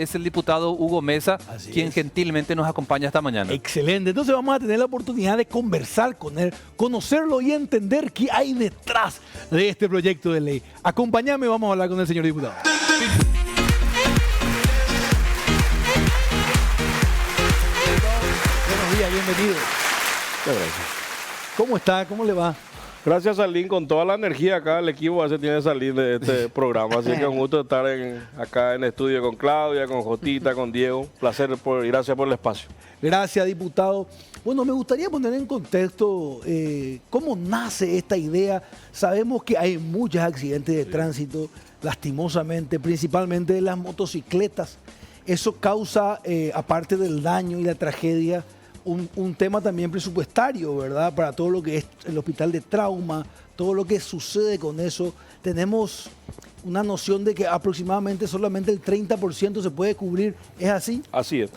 es el diputado Hugo Mesa, quien gentilmente nos acompaña esta mañana. Excelente. Entonces vamos a tener la oportunidad de conversar con él, conocerlo y entender qué hay detrás de este proyecto de ley. Acompáñame, vamos a hablar con el señor diputado. Buenos días, bienvenido. Muchas gracias. ¿Cómo está? ¿Cómo le va? Gracias, Salín, con toda la energía acá, el equipo a veces tiene que salir de este programa, así que un gusto estar acá en estudio con Claudia, con Jotita, con Diego. Placer y gracias por el espacio. Gracias, diputado. Bueno, me gustaría poner en contexto cómo nace esta idea. Sabemos que hay muchos accidentes de tránsito, lastimosamente, principalmente de las motocicletas. Eso causa, aparte del daño y la tragedia, un tema también presupuestario, ¿verdad? Para todo lo que es el hospital de trauma, todo lo que sucede con eso. Tenemos una noción de que aproximadamente solamente el 30% se puede cubrir. ¿Es así? Así es.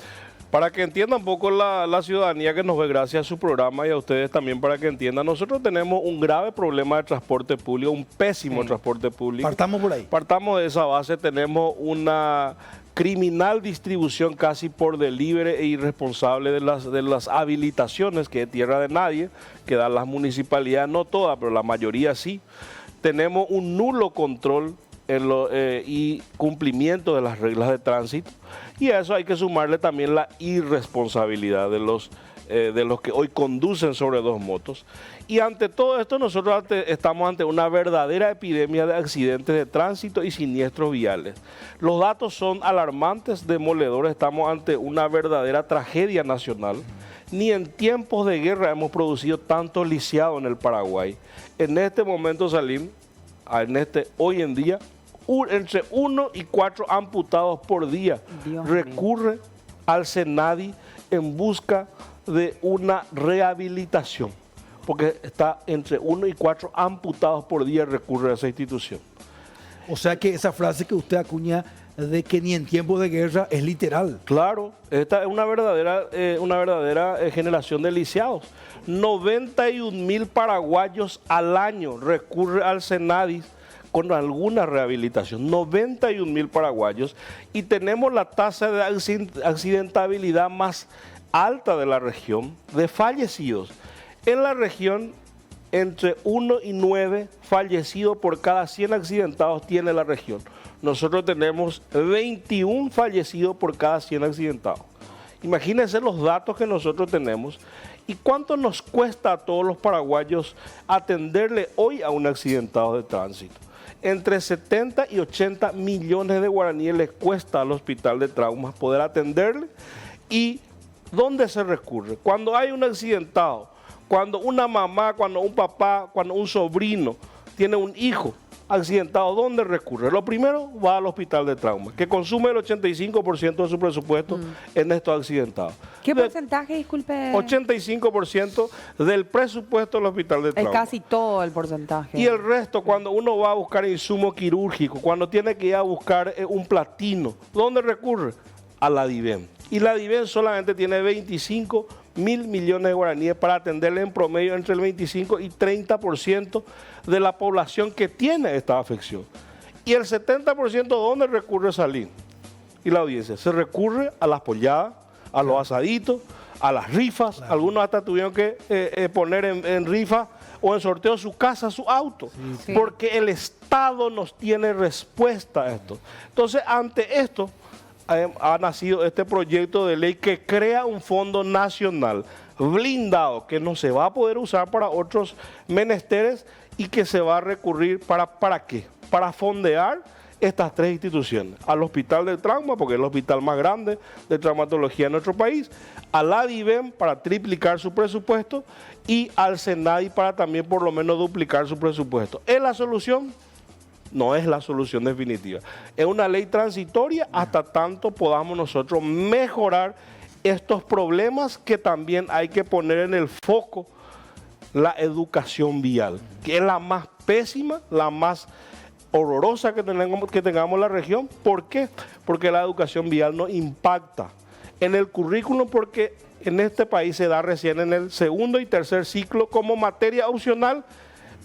Para que entienda un poco la ciudadanía que nos ve gracias a su programa y a ustedes también para que entiendan, nosotros tenemos un grave problema de transporte público, un pésimo transporte público. Partamos por ahí. Partamos de esa base, tenemos una criminal distribución casi por delivery e irresponsable de las habilitaciones, que es tierra de nadie, que dan las municipalidades, no todas, pero la mayoría sí. Tenemos un nulo control y cumplimiento de las reglas de tránsito, y a eso hay que sumarle también la irresponsabilidad de los que hoy conducen sobre dos motos. Y ante todo esto nosotros estamos ante una verdadera epidemia de accidentes de tránsito y siniestros viales. Los datos son alarmantes, demoledores, estamos ante una verdadera tragedia nacional. Ni en tiempos de guerra hemos producido tanto lisiado en el Paraguay. En este momento, Salim, hoy en día, entre 1 y 4 amputados por día recurre al SENADI en busca de una rehabilitación, porque está entre 1 y 4 amputados por día recurre a esa institución. O sea que esa frase que usted acuña de que ni en tiempos de guerra es literal. Claro, esta es una verdadera generación de lisiados. 91.000 paraguayos al año recurre al SENADI con alguna rehabilitación, 91.000 paraguayos, y tenemos la tasa de accidentabilidad más alta de la región, de fallecidos. En la región, entre 1 y 9 fallecidos por cada 100 accidentados tiene la región. Nosotros tenemos 21 fallecidos por cada 100 accidentados. Imagínense los datos que nosotros tenemos y cuánto nos cuesta a todos los paraguayos atenderle hoy a un accidentado de tránsito. Entre 70 y 80 millones de guaraníes les cuesta al hospital de traumas poder atenderle. ¿Y dónde se recurre? Cuando hay un accidentado, cuando una mamá, cuando un papá, cuando un sobrino tiene un hijo accidentado, ¿dónde recurre? Lo primero, va al hospital de trauma, que consume el 85% de su presupuesto en estos accidentados. ¿Qué porcentaje, disculpe? 85% del presupuesto del hospital de trauma. Es casi todo el porcentaje. Y el resto, cuando uno va a buscar insumo quirúrgico, cuando tiene que ir a buscar un platino, ¿dónde recurre? A la DIVEM. Y la DIVEM solamente tiene 25 mil millones de guaraníes para atenderle en promedio entre el 25 y 30% de la población que tiene esta afección. Y el 70% ¿dónde recurre Salín? Y la audiencia, se recurre a las polladas, a los asaditos, a las rifas. Claro. Algunos hasta tuvieron que poner en rifa o en sorteo su casa, su auto, porque el Estado nos tiene respuesta a esto. Entonces, ante esto, ha nacido este proyecto de ley que crea un fondo nacional blindado que no se va a poder usar para otros menesteres y que se va a recurrir ¿para qué? Para fondear estas tres instituciones: al Hospital del Trauma, porque es el hospital más grande de traumatología en nuestro país, a la DIVEM para triplicar su presupuesto y al SENADI para también por lo menos duplicar su presupuesto. ¿Es la solución? No es la solución definitiva. Es una ley transitoria hasta tanto podamos nosotros mejorar estos problemas, que también hay que poner en el foco la educación vial, que es la más pésima, la más horrorosa que tengamos en la región. ¿Por qué? Porque la educación vial no impacta en el currículum, porque en este país se da recién en el segundo y tercer ciclo como materia opcional,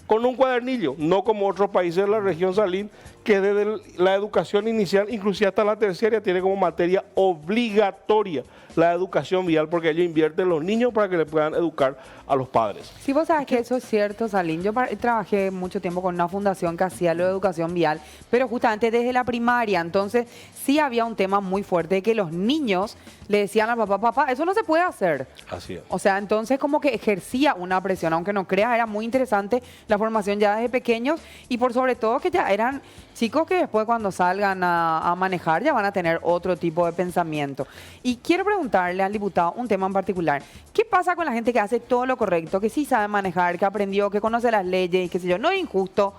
con un cuadernillo, no como otros países de la región Salín, que desde la educación inicial, inclusive hasta la terciaria, tiene como materia obligatoria la educación vial, porque ellos invierten en los niños para que le puedan educar a los padres. Sí, vos sabés que eso es cierto, Salim. Yo trabajé mucho tiempo con una fundación que hacía lo de educación vial, pero justamente desde la primaria. Entonces, sí había un tema muy fuerte de que los niños le decían al papá, eso no se puede hacer. Así es. O sea, entonces como que ejercía una presión, aunque no creas, era muy interesante la formación ya desde pequeños y por sobre todo que ya eran chicos que después cuando salgan a manejar ya van a tener otro tipo de pensamiento. Y quiero preguntarle al diputado un tema en particular. ¿Qué pasa con la gente que hace todo lo correcto, que sí sabe manejar, que aprendió, que conoce las leyes y qué sé yo? No es injusto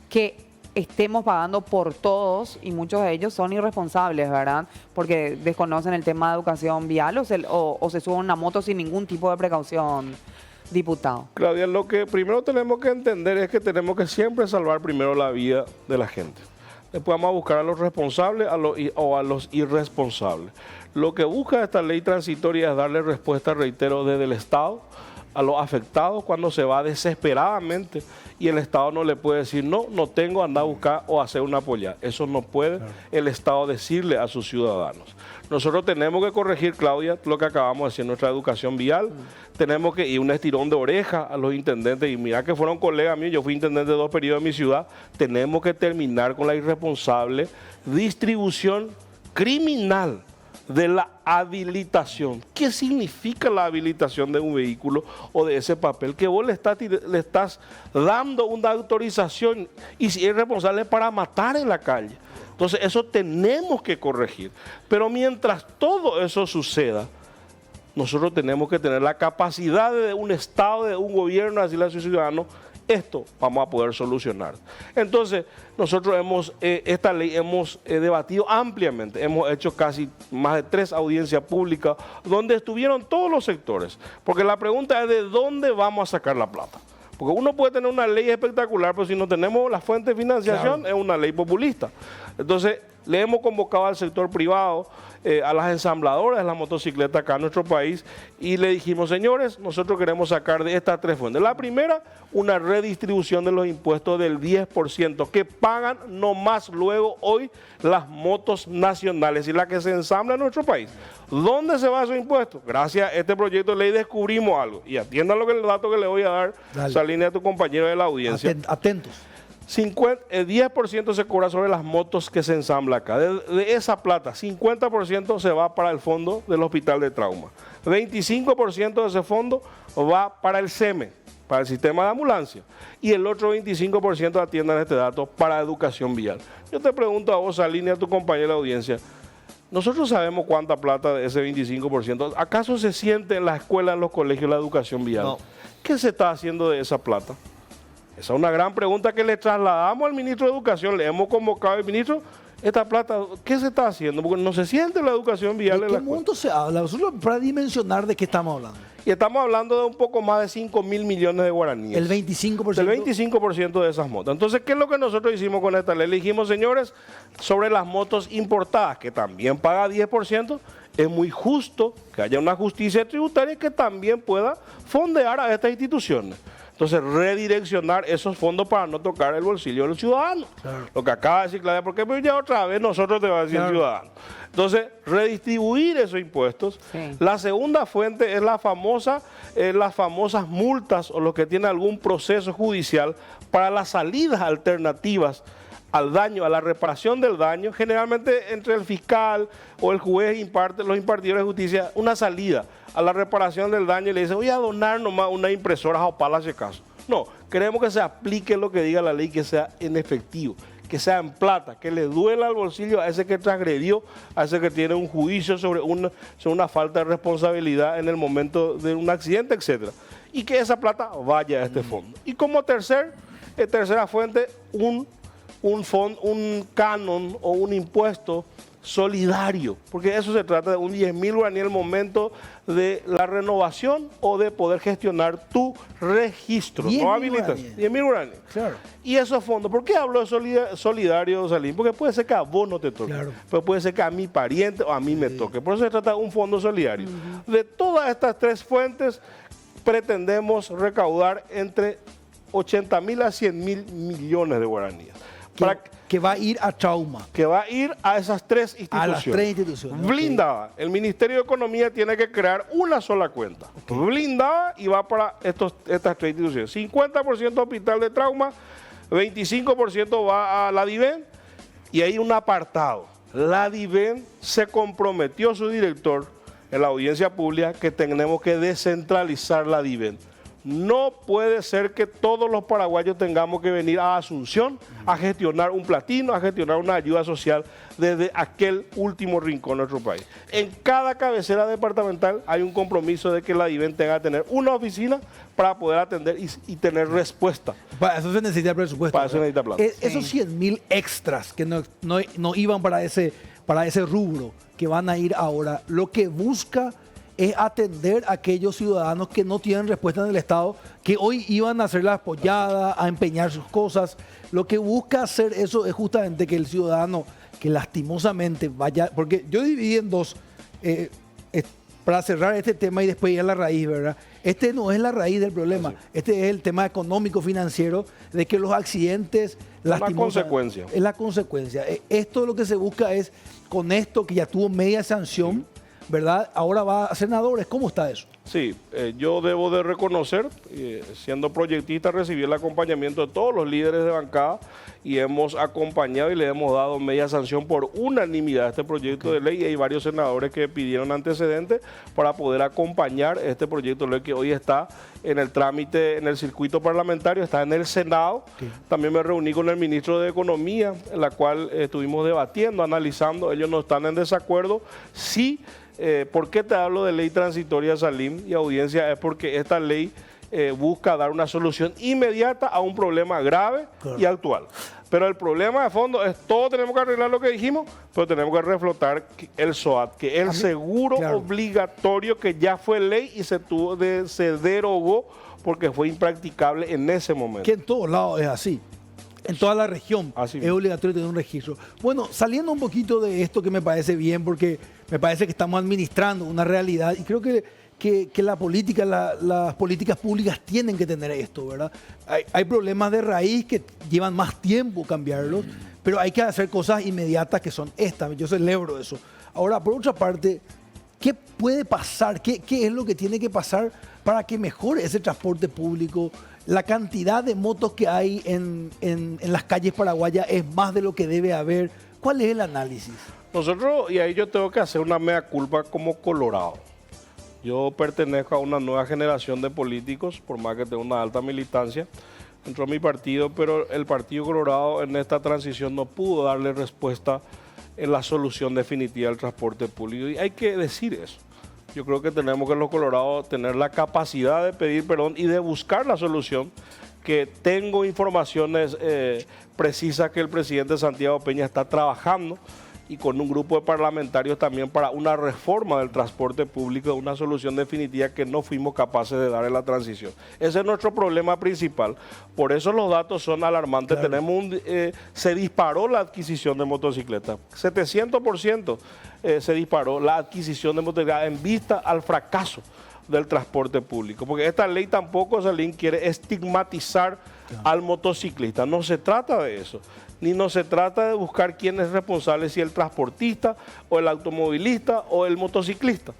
que estemos pagando por todos y muchos de ellos son irresponsables, ¿verdad? Porque desconocen el tema de educación vial o se suben a una moto sin ningún tipo de precaución, diputado. Claudia, lo que primero tenemos que entender es que tenemos que siempre salvar primero la vida de la gente. Después vamos a buscar a los responsables o a los irresponsables. Lo que busca esta ley transitoria es darle respuesta, reitero, desde el Estado a los afectados cuando se va desesperadamente y el Estado no le puede decir no tengo, anda a buscar o hacer una apoyada. Eso no puede el Estado decirle a sus ciudadanos. Nosotros tenemos que corregir, Claudia, lo que acabamos de decir en nuestra educación vial. Tenemos que ir un estirón de oreja a los intendentes y mira que fueron colegas míos, yo fui intendente de 2 periodos en mi ciudad. Tenemos que terminar con la irresponsable distribución criminal de la habilitación. ¿Qué significa la habilitación de un vehículo o de ese papel? Que vos le estás dando una autorización y si es responsable para matar en la calle. Entonces eso tenemos que corregir. Pero mientras todo eso suceda, nosotros tenemos que tener la capacidad de un Estado, de un gobierno, de decirle a sus ciudadanos, esto vamos a poder solucionar. Entonces, nosotros esta ley hemos debatido ampliamente, hemos hecho casi más de 3 audiencias públicas donde estuvieron todos los sectores, porque la pregunta es de dónde vamos a sacar la plata. Porque uno puede tener una ley espectacular, pero si no tenemos la fuente de financiación, claro, es una ley populista. Entonces, le hemos convocado al sector privado, a las ensambladoras de la motocicleta acá en nuestro país, y le dijimos, señores, nosotros queremos sacar de estas 3 fuentes. La primera, una redistribución de los impuestos del 10% que pagan nomás luego hoy las motos nacionales y las que se ensamblan en nuestro país. ¿Dónde se va esos impuestos? Gracias a este proyecto de ley descubrimos algo. Y atiendan el dato que le voy a dar, Saline, a tu compañero de la audiencia. Atentos. 10% se cobra sobre las motos que se ensamblan acá. De esa plata, 50% se va para el fondo del hospital de trauma. 25% de ese fondo va para el SEME, para el sistema de ambulancia. Y el otro 25%, atiendan este dato, para educación vial. Yo te pregunto a vos, Saline, a tu compañera de audiencia, nosotros sabemos cuánta plata de ese 25%. ¿Acaso se siente en las escuelas, en los colegios, la educación vial? No. ¿Qué se está haciendo de esa plata? Esa es una gran pregunta que le trasladamos al ministro de Educación. Le hemos convocado al ministro, esta plata, ¿qué se está haciendo? Porque no se siente la educación vial. ¿De qué monto se habla? Nosotros para dimensionar de qué estamos hablando. Y estamos hablando de un poco más de 5.000 millones de guaraníes. ¿El 25%? El 25% de esas motos. Entonces, ¿qué es lo que nosotros hicimos con esta ley? Le dijimos, señores, sobre las motos importadas, que también paga 10%, es muy justo que haya una justicia tributaria que también pueda fondear a estas instituciones. Entonces, redireccionar esos fondos para no tocar el bolsillo de los ciudadanos. Claro. Lo que acaba de decir Claudia, porque ya otra vez nosotros te va a decir el ciudadano. Entonces, redistribuir esos impuestos. Sí. La segunda fuente es las famosas multas o los que tienen algún proceso judicial para las salidas alternativas al daño, a la reparación del daño. Generalmente entre el fiscal o el juez los impartidores de justicia, una salida a la reparación del daño y le dice, voy a donar nomás una impresora a Opala si acaso. No, queremos que se aplique lo que diga la ley, que sea en efectivo, que sea en plata, que le duela al bolsillo a ese que transgredió, a ese que tiene un juicio sobre una falta de responsabilidad en el momento de un accidente, etcétera. Y que esa plata vaya a este fondo. Y como tercera fuente, un canon o un impuesto solidario, porque eso se trata de un 10.000 guaraníes en el momento de la renovación o de poder gestionar tu registro. No habilitas. 10.000 guaraníes. Claro. Y esos fondos, ¿por qué hablo de solidario, Salim? Porque puede ser que a vos no te toque, claro, pero puede ser que a mi pariente o a mí me toque. Por eso se trata de un fondo solidario. De todas estas 3 fuentes, pretendemos recaudar entre 80.000 a 100.000 millones de guaraníes. que va a ir a trauma. Que va a ir a esas tres instituciones. A las tres instituciones. Blindada. El Ministerio de Economía tiene que crear una sola cuenta. Blindada y va para estas tres instituciones. 50% hospital de trauma, 25% va a la DIVEN y hay un apartado. La DIVEN se comprometió su director en la audiencia pública que tenemos que descentralizar la DIVEN. No puede ser que todos los paraguayos tengamos que venir a Asunción a gestionar un platino, a gestionar una ayuda social desde aquel último rincón de nuestro país. En cada cabecera departamental hay un compromiso de que la DIVEN tenga que tener una oficina para poder atender y tener respuesta. Para eso se necesita presupuesto. Para eso se necesita plata. Esos 100.000 extras que no iban para ese rubro, que van a ir ahora, lo que busca es atender a aquellos ciudadanos que no tienen respuesta en el Estado, que hoy iban a hacer la apoyada, a empeñar sus cosas. Lo que busca hacer eso es justamente que el ciudadano, que lastimosamente vaya, porque yo dividí en dos, para cerrar este tema y después ir a la raíz, ¿verdad? Este no es la raíz del problema, este es el tema económico, financiero, de que los accidentes... La consecuencia. Es la consecuencia. Esto lo que se busca es, con esto que ya tuvo media sanción, ¿verdad? Ahora va a senadores. ¿Cómo está eso? Sí, yo debo de reconocer, siendo proyectista, recibí el acompañamiento de todos los líderes de bancada y hemos acompañado y le hemos dado media sanción por unanimidad a este proyecto de ley y hay varios senadores que pidieron antecedentes para poder acompañar este proyecto de ley que hoy está en el trámite, en el circuito parlamentario, está en el Senado. También me reuní con el ministro de Economía, en la cual estuvimos debatiendo, analizando, ellos no están en desacuerdo. Sí. ¿Por qué te hablo de ley transitoria, Salim y audiencia? Es porque esta ley busca dar una solución inmediata a un problema grave y actual. Pero el problema de fondo es todos tenemos que arreglar lo que dijimos, pero tenemos que reflotar el SOAT, que es el seguro obligatorio que ya fue ley y se derogó porque fue impracticable en ese momento. Que en todos lados es así. En toda la región Así es obligatorio tener un registro. Bueno, saliendo un poquito de esto que me parece bien, porque me parece que estamos administrando una realidad y creo que la política, las políticas públicas tienen que tener esto, ¿verdad? Hay problemas de raíz que llevan más tiempo cambiarlos, pero hay que hacer cosas inmediatas que son estas. Yo celebro eso. Ahora, por otra parte, ¿qué puede pasar? ¿Qué es lo que tiene que pasar para que mejore ese transporte público? La cantidad de motos que hay en las calles paraguayas es más de lo que debe haber. ¿Cuál es el análisis? Nosotros, y ahí yo tengo que hacer una mea culpa como colorado. Yo pertenezco a una nueva generación de políticos, por más que tengo una alta militancia dentro de mi partido, pero el Partido Colorado en esta transición no pudo darle respuesta en la solución definitiva del transporte público. Y hay que decir eso. Yo creo que tenemos que los colorados tener la capacidad de pedir perdón y de buscar la solución, que tengo informaciones precisas que el presidente Santiago Peña está trabajando y con un grupo de parlamentarios también para una reforma del transporte público, una solución definitiva que no fuimos capaces de dar en la transición. Ese es nuestro problema principal. Por eso los datos son alarmantes. Claro. Tenemos se disparó la adquisición de motocicletas. 700% se disparó la adquisición de motocicletas en vista al fracaso del transporte público. Porque esta ley tampoco, Salim, quiere estigmatizar al motociclista. No se trata de eso. Ni no se trata de buscar quién es responsable, si el transportista o el automovilista o el motociclista.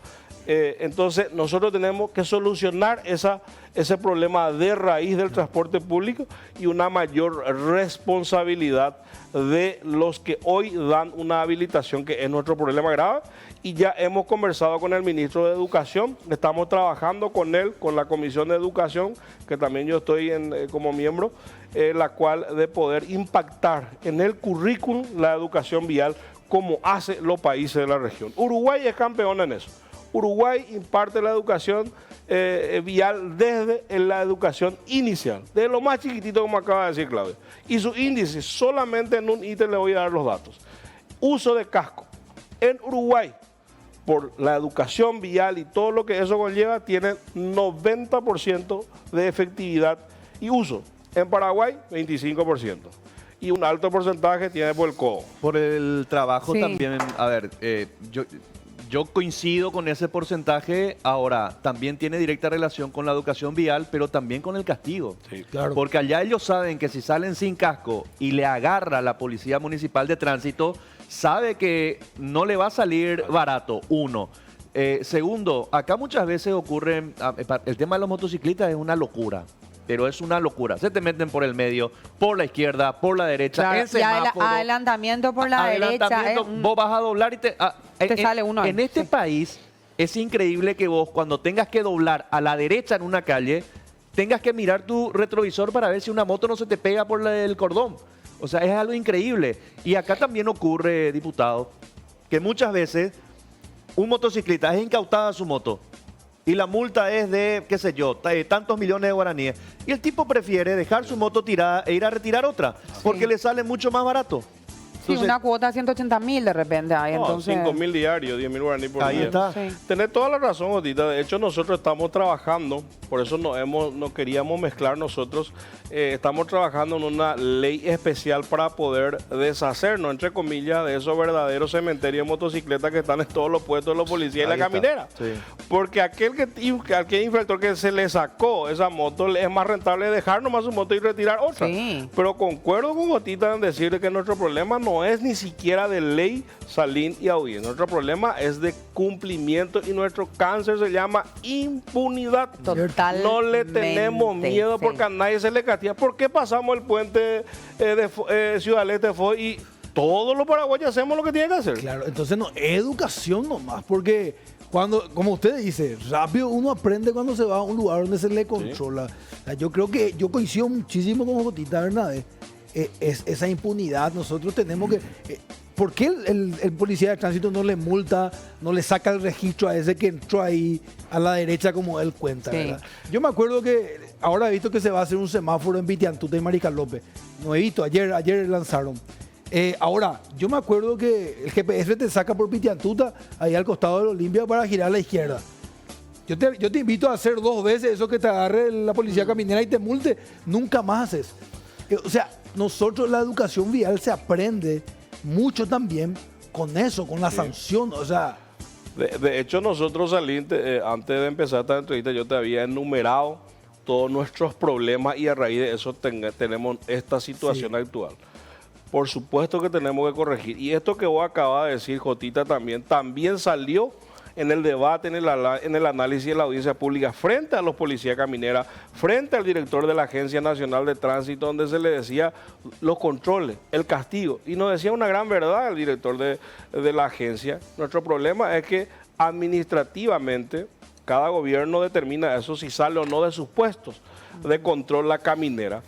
Entonces nosotros tenemos que solucionar ese problema de raíz del transporte público y una mayor responsabilidad de los que hoy dan una habilitación, que es nuestro problema grave. Y ya hemos conversado con el ministro de Educación, estamos trabajando con él, con la Comisión de Educación, que también yo estoy como miembro, la cual de poder impactar en el currículum la educación vial como hacen los países de la región. Uruguay es campeón en eso. Uruguay imparte la educación vial desde la educación inicial, desde lo más chiquitito, como acaba de decir Claudio. Y su índice, solamente en un ítem le voy a dar los datos. Uso de casco. En Uruguay, por la educación vial y todo lo que eso conlleva, tiene 90% de efectividad y uso. En Paraguay, 25%. Y un alto porcentaje tiene por el codo. Por el trabajo Sí. también, a ver, Yo coincido con ese porcentaje. Ahora, también tiene directa relación con la educación vial, pero también con el castigo. Sí. Claro. Porque allá ellos saben que si salen sin casco y le agarra la Policía Municipal de Tránsito, sabe que no le va a salir barato, uno. Segundo, acá muchas veces ocurre, el tema de los motociclistas es una locura. Pero es una locura. Se te meten por el medio, por la izquierda, por la derecha, Claro, en y semáforo. adelantamiento por la derecha. Adelantamiento, vos vas a doblar y te sale uno ahí, en este sí. país es increíble que vos cuando tengas que doblar a la derecha en una calle, tengas que mirar tu retrovisor para ver si una moto no se te pega por el cordón. O sea, es algo increíble. Y acá también ocurre, diputado, que muchas veces un motociclista es incautada su moto y la multa es de, qué sé yo, tantos millones de guaraníes. Y el tipo prefiere dejar su moto tirada e ir a retirar otra, porque le sale mucho más barato. Sí, una cuota de 180.000 de repente hay, No, entonces... 5.000 diarios, 10.000 guaraní por Ahí día. está. Sí. Tenés toda la razón, Jotita. De hecho, nosotros estamos trabajando, por eso no queríamos mezclar nosotros, estamos trabajando en una ley especial para poder deshacernos, entre comillas, de esos verdaderos cementerios de motocicletas que están en todos los puestos de los policías y Ahí la está. caminera. Sí. Porque aquel infractor que se le sacó esa moto, le es más rentable dejar nomás su moto y retirar otra. Sí. Pero concuerdo con Jotita en decirle que nuestro problema no es ni siquiera de ley, salín y audiencia. Nuestro problema es de cumplimiento y nuestro cáncer se llama impunidad. Totalmente, No le tenemos miedo sí. porque a nadie se le castiga. ¿Por qué pasamos el puente de Ciudad del Este y todos los paraguayos hacemos lo que tienen que hacer? Claro, entonces no, educación nomás, porque cuando, como usted dice, rápido uno aprende cuando se va a un lugar donde se le controla. O sea, yo creo que yo coincido muchísimo con Jotita Bernabé. Es esa impunidad, nosotros tenemos que... ¿Por qué el policía de tránsito no le multa, no le saca el registro a ese que entró ahí a la derecha como él cuenta? Sí. ¿Verdad? Yo me acuerdo que ahora he visto que se va a hacer un semáforo en Vitiantuta y Marical López. No he visto, ayer lanzaron. Ahora, yo me acuerdo que el GPS te saca por Vitiantuta, ahí al costado de la Olimpia, para girar a la izquierda. Yo te invito a hacer 2 veces eso que te agarre la policía caminera y te multe. Nunca más haces. O sea, nosotros la educación vial se aprende mucho también con eso, con la sanción. O sea, De hecho, nosotros antes de empezar esta entrevista, yo te había enumerado todos nuestros problemas y a raíz de eso tenemos esta situación actual. Por supuesto que tenemos que corregir. Y esto que vos acabas de decir, Jotita, también salió en el debate, en el análisis de la audiencia pública frente a los policías camineras, frente al director de la Agencia Nacional de Tránsito, donde se le decía los controles, el castigo. Y nos decía una gran verdad el director de la agencia. Nuestro problema es que administrativamente cada gobierno determina eso si sale o no de sus puestos de control la caminera.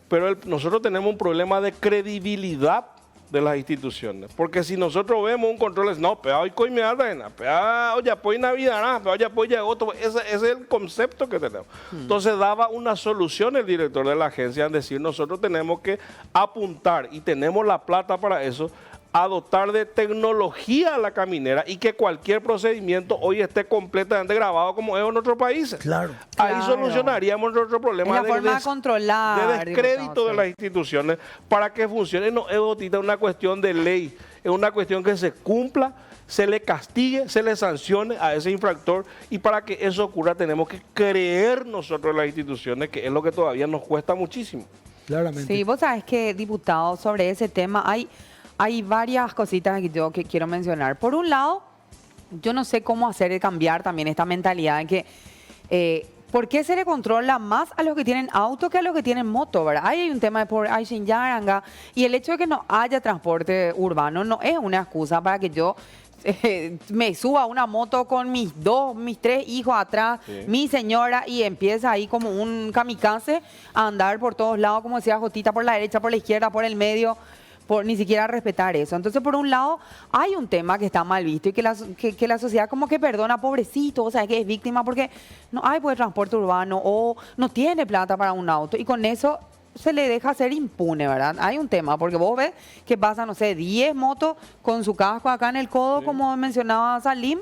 Pero nosotros tenemos un problema de credibilidad de las instituciones. Porque si nosotros vemos un control, no, pero hoy coime alta, pero ya pues Navidad, pero ya pues otro, ese es el concepto que tenemos. Entonces daba una solución el director de la agencia en decir, nosotros tenemos que apuntar y tenemos la plata para eso, a dotar de tecnología a la caminera y que cualquier procedimiento hoy esté completamente grabado como es en otros países. claro. Ahí Claro. solucionaríamos nuestro problema Es la forma de controlar, de descrédito diputado, de sí. las instituciones para que funcione. No es, Jotita, una cuestión de ley, es una cuestión que se cumpla, se le castigue, se le sancione a ese infractor y para que eso ocurra tenemos que creer nosotros en las instituciones, que es lo que todavía nos cuesta muchísimo. Claramente. Sí, vos sabés que, diputado, sobre ese tema hay varias cositas que quiero mencionar. Por un lado, yo no sé cómo hacer cambiar también esta mentalidad de que ¿por qué se le controla más a los que tienen auto que a los que tienen moto, verdad? Ahí hay un tema de por Yaranga y el hecho de que no haya transporte urbano no es una excusa para que yo me suba a una moto con mis 3 hijos atrás, mi señora, y empieza ahí como un kamikaze a andar por todos lados, como decía Jotita, por la derecha, por la izquierda, por el medio, por ni siquiera respetar eso. Entonces, por un lado, hay un tema que está mal visto y que la sociedad como que perdona, pobrecito, o sea, que es víctima porque no hay pues transporte urbano o no tiene plata para un auto y con eso se le deja ser impune, ¿verdad? Hay un tema, porque vos ves que pasa, no sé, 10 motos con su casco acá en el codo, como mencionaba Salim,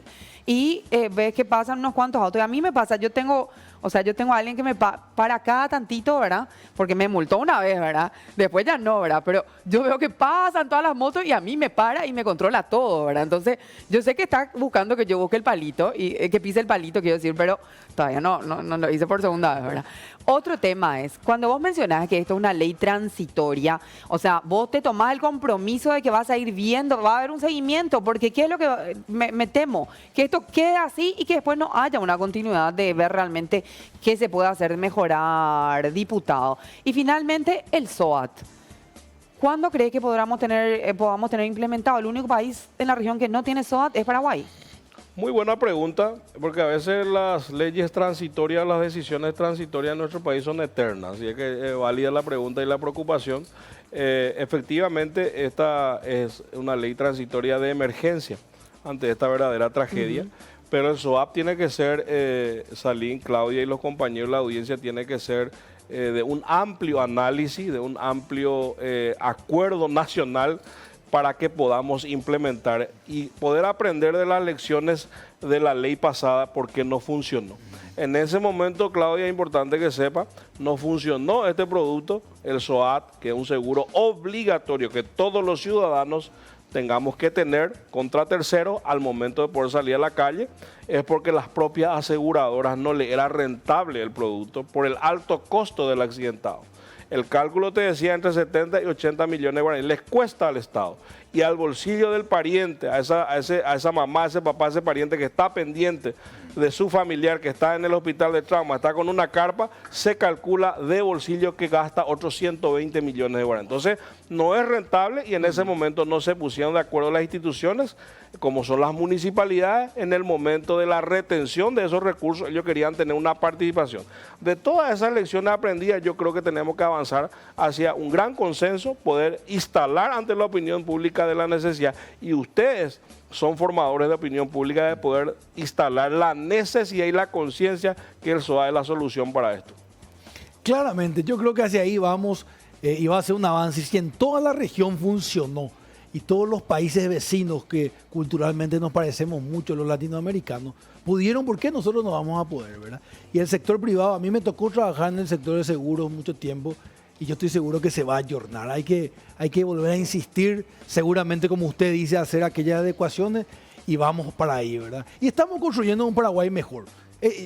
y ves que pasan unos cuantos autos. Y a mí me pasa, yo tengo a alguien que me para cada tantito, ¿verdad? Porque me multó una vez, ¿verdad? Después ya no, ¿verdad? Pero yo veo que pasan todas las motos y a mí me para y me controla todo, ¿verdad? Entonces, yo sé que está buscando que yo busque el palito, y que pise el palito, quiero decir, pero todavía no lo hice por segunda vez, ¿verdad? Otro tema es, cuando vos mencionás que esto es una ley transitoria, o sea, vos te tomás el compromiso de que vas a ir viendo, va a haber un seguimiento, porque ¿qué es lo que me temo? Que esto quede así y que después no haya una continuidad de ver realmente qué se puede hacer mejorar, diputado. Y finalmente, el SOAT. ¿Cuándo cree que podamos tener implementado? El único país en la región que no tiene SOAT es Paraguay. Muy buena pregunta, porque a veces las leyes transitorias, las decisiones transitorias en nuestro país son eternas, y es que válida la pregunta y la preocupación. Efectivamente, esta es una ley transitoria de emergencia ante esta verdadera tragedia, pero el SOAP tiene que ser, Salín, Claudia y los compañeros de la audiencia, tiene que ser de un amplio análisis, de un amplio acuerdo nacional, para que podamos implementar y poder aprender de las lecciones de la ley pasada porque no funcionó. En ese momento, Claudia, es importante que sepa, no funcionó este producto, el SOAT, que es un seguro obligatorio que todos los ciudadanos tengamos que tener contra terceros al momento de poder salir a la calle, es porque las propias aseguradoras no le era rentable el producto por el alto costo del accidentado. El cálculo te decía entre 70 y 80 millones de guaraníes. Les cuesta al Estado y al bolsillo del pariente, a esa mamá, a ese papá, a ese pariente que está pendiente de su familiar, que está en el hospital de trauma, está con una carpa, se calcula de bolsillo que gasta otros 120 millones de guaraníes. Entonces, no es rentable y en ese momento no se pusieron de acuerdo las instituciones, como son las municipalidades, en el momento de la retención de esos recursos. Ellos querían tener una participación. De todas esas lecciones aprendidas, yo creo que tenemos que avanzar hacia un gran consenso, poder instalar ante la opinión pública de la necesidad, y ustedes son formadores de opinión pública, de poder instalar la necesidad y la conciencia que el SOA es la solución para esto. Claramente, yo creo que hacia ahí vamos y va a ser un avance. Si en toda la región funcionó y todos los países vecinos que culturalmente nos parecemos mucho, los latinoamericanos, pudieron, ¿por qué nosotros no vamos a poder, verdad? Y el sector privado, a mí me tocó trabajar en el sector de seguros mucho tiempo y yo estoy seguro que se va a ayornar. Hay que volver a insistir, seguramente como usted dice, hacer aquellas adecuaciones y vamos para ahí, ¿verdad? Y estamos construyendo un Paraguay mejor.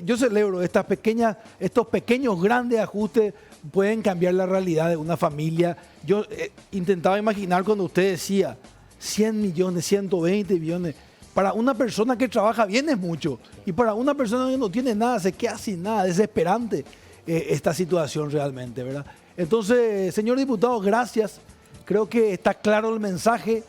Yo celebro estos pequeños grandes ajustes pueden cambiar la realidad de una familia. Yo intentaba imaginar cuando usted decía 100 millones, 120 millones. Para una persona que trabaja bien es mucho. Y para una persona que no tiene nada, se queda sin nada. Desesperante esta situación realmente, ¿verdad? Entonces, señor diputado, gracias. Creo que está claro el mensaje.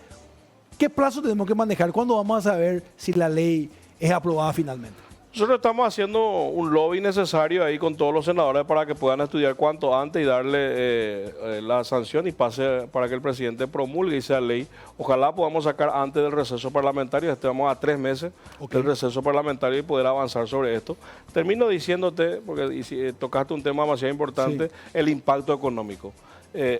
¿Qué plazo tenemos que manejar? ¿Cuándo vamos a saber si la ley es aprobada finalmente? Nosotros estamos haciendo un lobby necesario ahí con todos los senadores para que puedan estudiar cuanto antes y darle la sanción y pase para que el presidente promulgue y sea ley. Ojalá podamos sacar antes del receso parlamentario. Estamos a 3 meses del receso parlamentario y poder avanzar sobre esto. Termino diciéndote, porque tocaste un tema demasiado importante, sí, el impacto económico.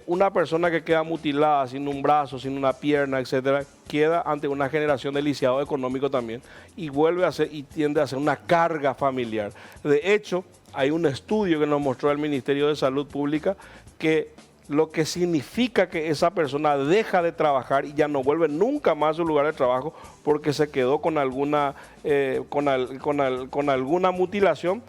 Una persona que queda mutilada, sin un brazo, sin una pierna, etcétera, queda ante una generación de lisiado económico también y vuelve a ser y tiende a ser una carga familiar. De hecho, hay un estudio que nos mostró el Ministerio de Salud Pública que lo que significa que esa persona deja de trabajar y ya no vuelve nunca más a su lugar de trabajo porque se quedó con alguna mutilación,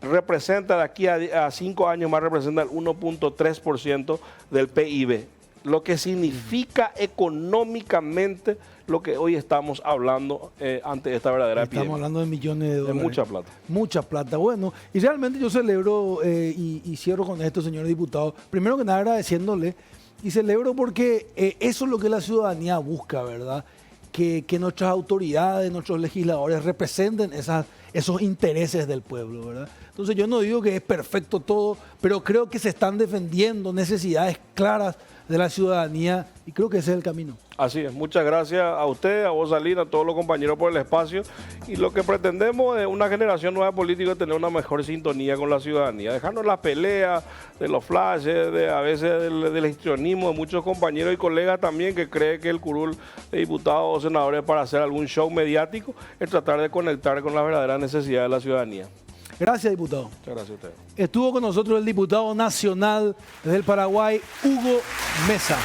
representa de aquí a 5 años más, representa el 1.3% del PIB. Lo que significa económicamente lo que hoy estamos hablando ante esta verdadera epidemia. Estamos hablando de millones de dólares. De mucha plata. Mucha plata. Bueno, y realmente yo celebro, y cierro con esto, señor diputado, primero que nada agradeciéndole, y celebro porque eso es lo que la ciudadanía busca, ¿verdad? Que nuestras autoridades, nuestros legisladores representen esos intereses del pueblo, ¿verdad? Entonces yo no digo que es perfecto todo, pero creo que se están defendiendo necesidades claras de la ciudadanía y creo que ese es el camino. Así es, muchas gracias a usted, a vos Salina, a todos los compañeros por el espacio. Y lo que pretendemos es una generación nueva de políticos es tener una mejor sintonía con la ciudadanía, dejarnos las peleas de los flashes, a veces del histrionismo de muchos compañeros y colegas también que creen que el curul de diputados o senadores para hacer algún show mediático es tratar de conectar con las verdaderas necesidades de la ciudadanía. Gracias, diputado. Muchas gracias a usted. Estuvo con nosotros el diputado nacional del Paraguay, Hugo Mesa.